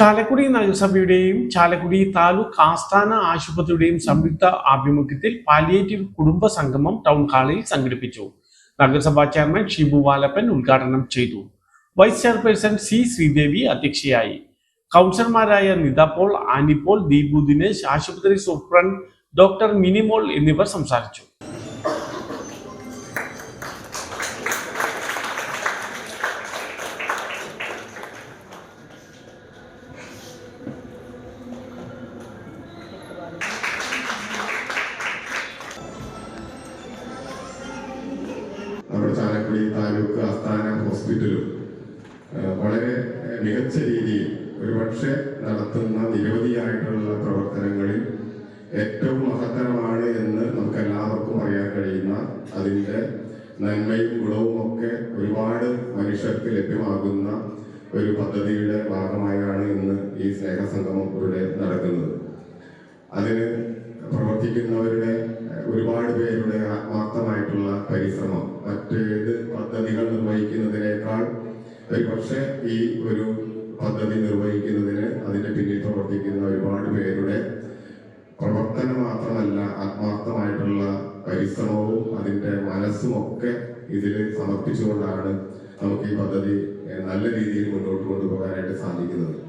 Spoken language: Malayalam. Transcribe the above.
ചാലക്കുടി നഗരസഭയുടെയും ചാലക്കുടി താലൂക്ക് ആസ്ഥാന ആശുപത്രിയുടെയും സംയുക്ത ആഭിമുഖ്യത്തിൽ പാലിയേറ്റീവ് കുടുംബ സംഗമം ടൗൺ ഹാളിൽ സംഘടിപ്പിച്ചു. നഗരസഭാ ചെയർമാൻ ഷിബു വാലപ്പൻ ഉദ്ഘാടനം ചെയ്തു. വൈസ് ചെയർപേഴ്സൺ സി ശ്രീദേവി അധ്യക്ഷയായി. കൗൺസിലർമാരായ നിത പോൾ, ആനിപോൾ, ദീപു ദിനേശ്, ആശുപത്രി സൂപ്രണ്ട് ഡോക്ടർ മിനിമോൾ എന്നിവർ സംസാരിച്ചു. നമ്മുടെ ചാലക്കുടി താലൂക്ക് ആസ്ഥാന ഹോസ്പിറ്റലും വളരെ മികച്ച രീതിയിൽ ഒരുപക്ഷെ നടത്തുന്ന നിരവധിയായിട്ടുള്ള പ്രവർത്തനങ്ങളിൽ ഏറ്റവും മഹത്തരമാണ് എന്ന് നമുക്ക് എല്ലാവർക്കും അറിയാൻ കഴിയുന്ന അതിൻ്റെ നന്മയും ഗുണവും ഒക്കെ ഒരുപാട് മനുഷ്യർക്ക് ലഭ്യമാകുന്ന ഒരു പദ്ധതിയുടെ ഭാഗമായാണ് ഇന്ന് ഈ സ്നേഹസംഗമം ഇവിടെ നടക്കുന്നത്. അതിന് പ്രവർത്തിക്കുന്നവരുടെ ഒരുപാട് പേരുടെ ആത്മാർത്ഥമായിട്ടുള്ള പരിശ്രമം മറ്റേത് പദ്ധതികൾ നിർവഹിക്കുന്നതിനേക്കാൾ ഒരുപക്ഷെ ഈ ഒരു പദ്ധതി നിർവഹിക്കുന്നതിന് അതിൻ്റെ പിന്നിൽ പ്രവർത്തിക്കുന്ന ഒരുപാട് പേരുടെ പ്രവർത്തനം മാത്രമല്ല, ആത്മാർത്ഥമായിട്ടുള്ള പരിശ്രമവും അതിൻ്റെ മനസ്സും ഒക്കെ ഇതിൽ സമർപ്പിച്ചുകൊണ്ടാണ് നമുക്ക് ഈ പദ്ധതി നല്ല രീതിയിൽ മുന്നോട്ട് കൊണ്ടുപോകാനായിട്ട് സാധിക്കുന്നത്.